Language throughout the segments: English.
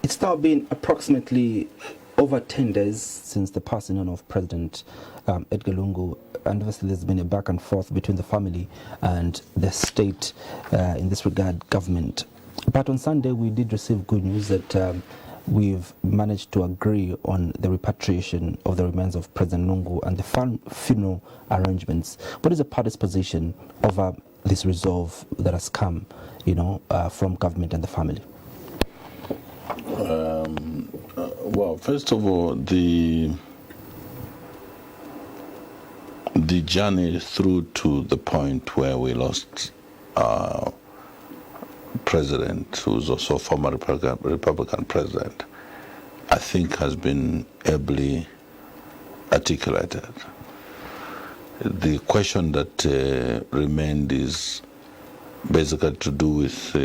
It's now been approximately over 10 days since the passing on of President Edgar Lungu, and obviously there's been a back and forth between the family and the state, in this regard, government. But on Sunday, we did receive good news that we've managed to agree on the repatriation of the remains of President Lungu and the funeral arrangements. What is the party's position over this resolve that has come, from government and the family? Well, first of all, the journey through to the point where we lost our president, who's also a former Republican president, I think has been ably articulated. The question that remained is basically to do with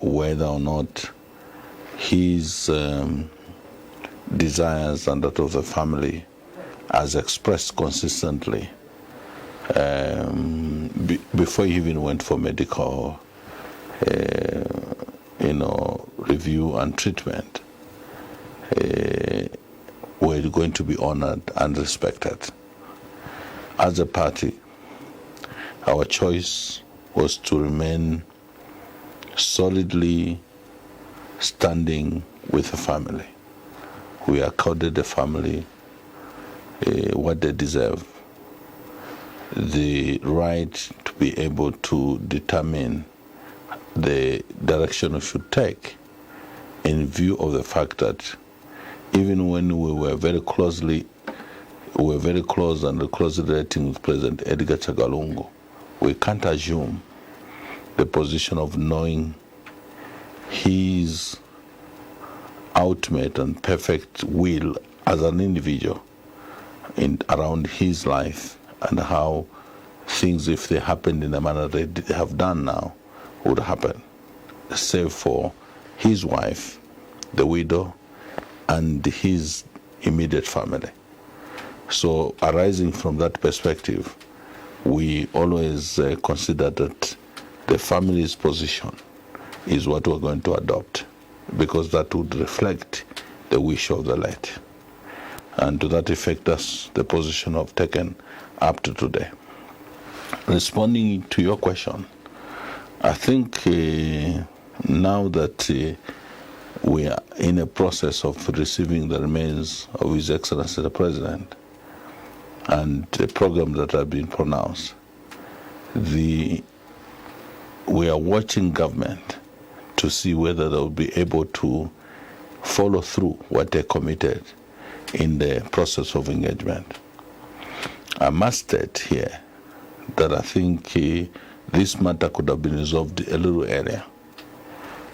whether or not his desires and that of the family, as expressed consistently before he even went for medical review and treatment, were going to be honored and respected. As a party, our choice was to remain solidly standing with the family. We accorded the family what they deserve, the right to be able to determine the direction we should take, in view of the fact that even when we were very close and closely relating with President Edgar Chagwa Lungu, we can't assume the position of knowing his ultimate and perfect will as an individual around his life and how things, if they happened in the manner they have done now, would happen, save for his wife, the widow, and his immediate family. So arising from that perspective, we always consider that the family's position is what we're going to adopt, because that would reflect the wish of the late. And to that effect, that's the position I've taken up to today. Responding to your question, I think now that we are in a process of receiving the remains of His Excellency the President and the programs that have been pronounced, we are watching government to see whether they will be able to follow through what they committed in the process of engagement. I must state here that I think this matter could have been resolved a little earlier,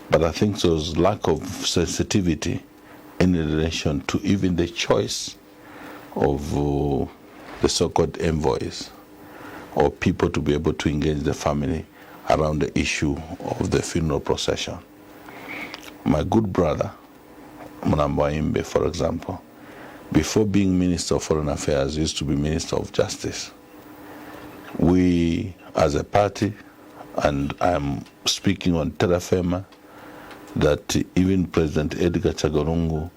but I think there was lack of sensitivity in relation to even the choice of the so-called envoys or people to be able to engage the family around the issue of the funeral procession. My good brother, Mnamba Imbe, for example, before being Minister of Foreign Affairs, used to be Minister of Justice. We, as a party, and I'm speaking on terra firma, that even President Edgar Chagwa Lungu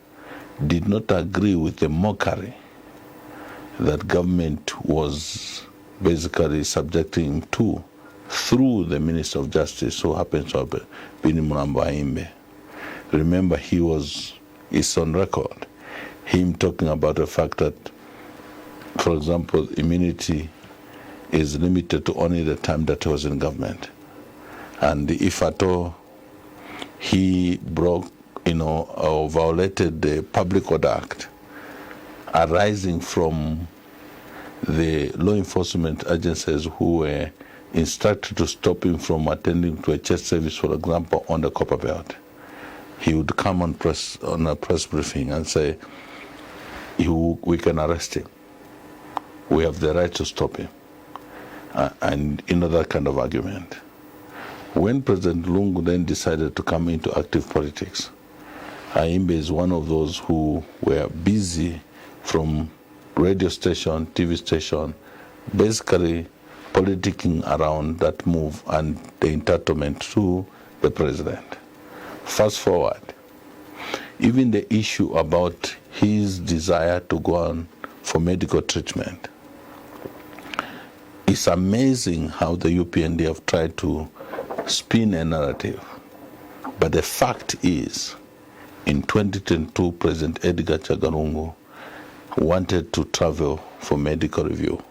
did not agree with the mockery that government was basically subjecting him to through the Minister of Justice, who happens to have been Mnamba Imbe. Remember, it's on record, him talking about the fact that, for example, immunity is limited to only the time that he was in government. And if at all he broke, or violated the Public Order Act arising from the law enforcement agencies who were instructed to stop him from attending to a church service, for example, on the Copper Belt, he would come on a press briefing and say, we can arrest him. We have the right to stop him. And that kind of argument. When President Lungu then decided to come into active politics, Imbe is one of those who were busy from radio station, TV station, basically politicking around that move and the entitlement to the president. Fast forward, even the issue about his desire to go on for medical treatment. It's amazing how the UPND have tried to spin a narrative. But the fact is, in 2022, President Edgar Chagwa Lungu wanted to travel for medical review.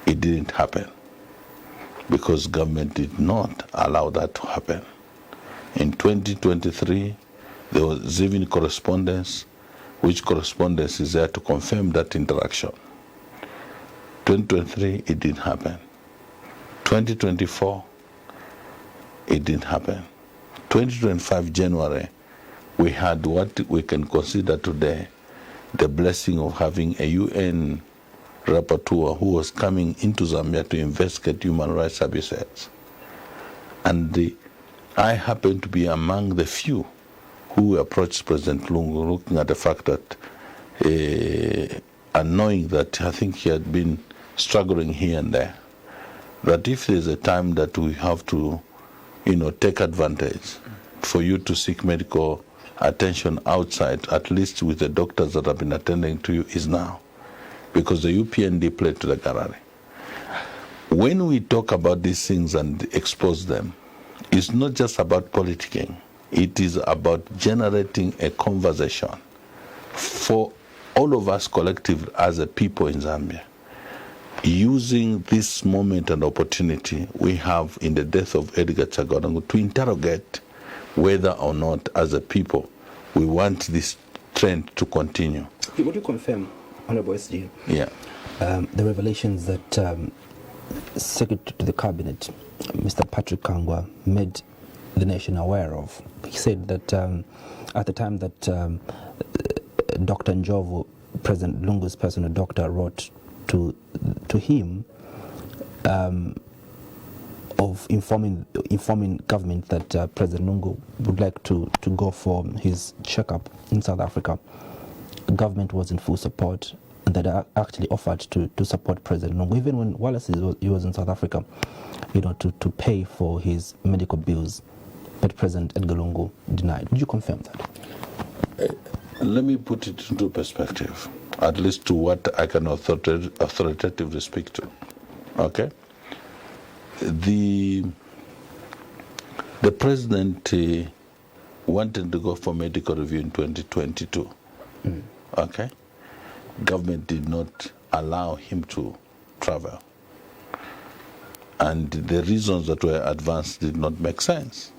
It didn't happen because government did not allow that to happen. In 2023, there was even correspondence, which correspondence is there to confirm that interaction. 2023, it didn't happen. 2024, it didn't happen. 2025 January, we had what we can consider today the blessing of having a UN Rappateur who was coming into Zambia to investigate human rights abuses. And I happened to be among the few who approached President Lungu, looking at the fact that, and knowing that I think he had been struggling here and there, that if there's a time that we have to, take advantage for you to seek medical attention outside, at least with the doctors that have been attending to you, is now. Because the UPND played to the gallery. When we talk about these things and expose them, it's not just about politicking. It is about generating a conversation for all of us collectively as a people in Zambia, using this moment and opportunity we have in the death of Edgar Chagwa Lungu to interrogate whether or not, as a people, we want this trend to continue. Would you confirm, Honorable SG, the revelations that Secretary to the Cabinet, Mr. Patrick Kangwa, made the nation aware of? He said that at the time that Dr. Njovu, President Lungu's personal doctor, wrote to him of informing government that President Lungu would like to go for his checkup in South Africa. The government was in full support, and that actually offered to support President Lungu, even when Wallace he was in South Africa, to pay for his medical bills. But President Edgar Lungu denied. Would you confirm that? Let me put it into perspective, at least to what I can authoritatively speak to. Okay? The president wanted to go for medical review in 2022. Okay? Government did not allow him to travel. And the reasons that were advanced did not make sense.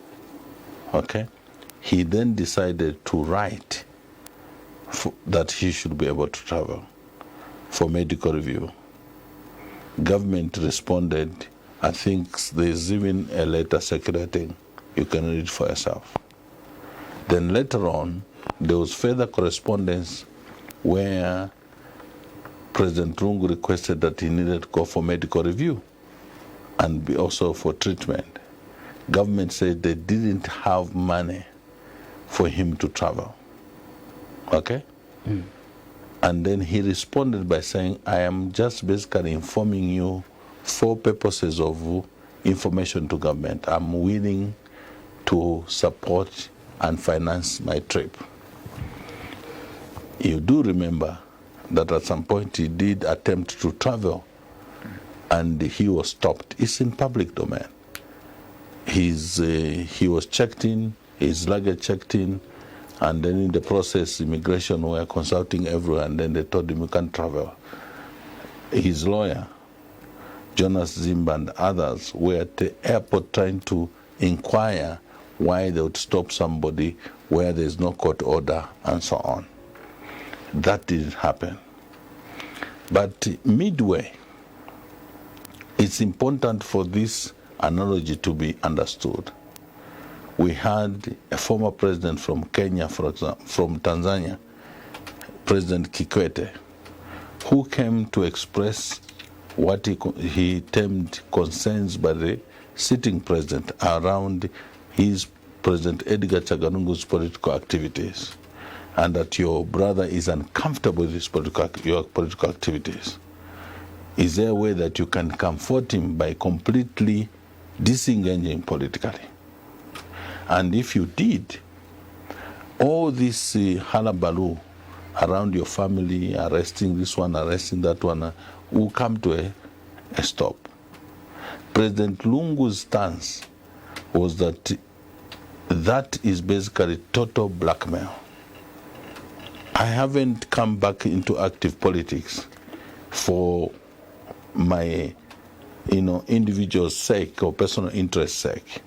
Okay? He then decided to write that he should be able to travel for medical review. Government responded. I think there's even a letter circulating. You can read it for yourself. Then later on, there was further correspondence where President Lungu requested that he needed to go for medical review and be also for treatment. Government said they didn't have money for him to travel. Okay? And then he responded by saying, I am just basically informing you for purposes of information to government. I'm willing to support and finance my trip. You do remember that at some point he did attempt to travel and he was stopped. It's in public domain. He was checked in, his luggage checked in, and then in the process, immigration were consulting everyone, and then they told him, you can't travel. His lawyer, Jonas Zimba, and others were at the airport trying to inquire why they would stop somebody where there's no court order and so on. That didn't happen. But midway, it's important for this analogy to be understood. We had a former president from Kenya, for example, from Tanzania, President Kikwete, who came to express what he termed concerns by the sitting president around his President Edgar Chagwa Lungu's political activities, and that your brother is uncomfortable with your political activities. Is there a way that you can comfort him by completely disengaging politically? And if you did, all this hullabaloo around your family, arresting this one, arresting that one, will come to a stop. President Lungu's stance was that that is basically total blackmail. I haven't come back into active politics for my individual sake or personal interest sake.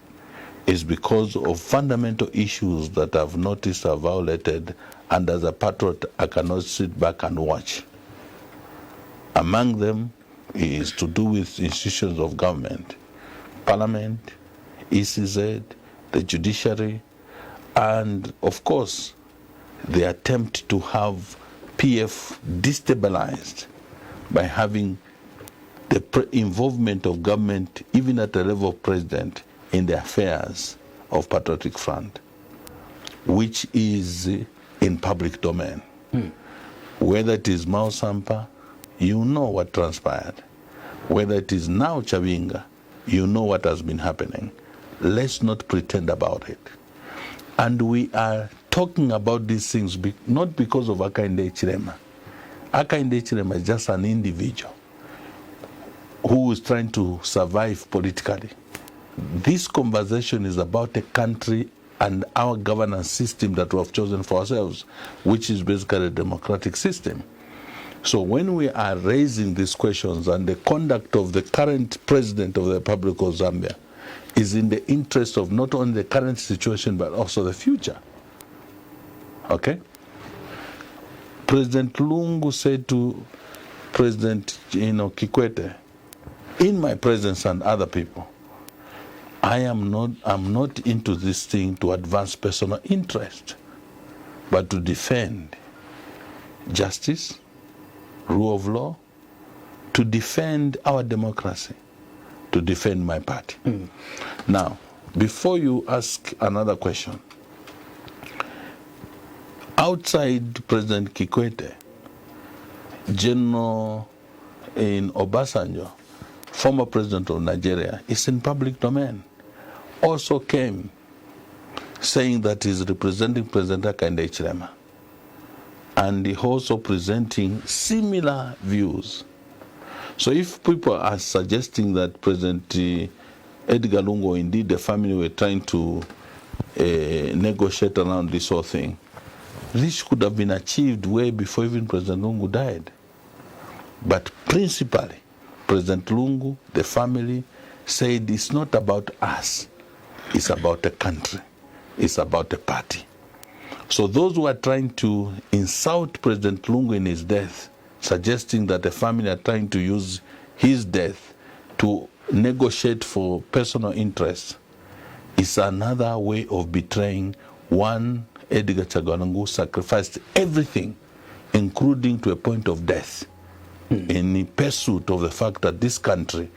Is because of fundamental issues that I've noticed are violated, and as a patriot, I cannot sit back and watch. Among them is to do with institutions of government, parliament, ECZ, the judiciary, and of course, the attempt to have PF destabilized by having the involvement of government, even at the level of president, in the affairs of Patriotic Front, which is in public domain. Whether it is Mao Sampa, you know what transpired. Whether it is now Chavinga, you know what has been happening. Let's not pretend about it. And we are talking about these things not because of Hakainde Hichilema. Hakainde Hichilema is just an individual who is trying to survive politically. This conversation is about a country and our governance system that we have chosen for ourselves, which is basically a democratic system. So when we are raising these questions, and the conduct of the current president of the Republic of Zambia is in the interest of not only the current situation, but also the future. Okay? President Lungu said to President Kikwete, in my presence and other people, I'm not into this thing to advance personal interest, but to defend justice, rule of law, to defend our democracy, to defend my party. Now, before you ask another question, outside President Kikwete, General Obasanjo, former president of Nigeria, is in public domain, also came saying that he's representing President Hakainde Hichilema. And he also presenting similar views. So if people are suggesting that President Edgar Lungu, indeed the family, were trying to negotiate around this whole thing, this could have been achieved way before even President Lungu died. But principally, President Lungu, the family, said it's not about us, it's about a country, it's about a party. So those who are trying to insult President Lungu in his death, suggesting that the family are trying to use his death to negotiate for personal interests, is another way of betraying one Edgar Chagwa Lungu sacrificed everything, including to a point of death, in pursuit of the fact that this country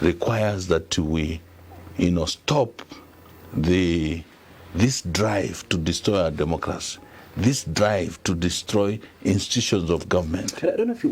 requires that we, stop this drive to destroy our democracy, this drive to destroy institutions of government. I don't know if you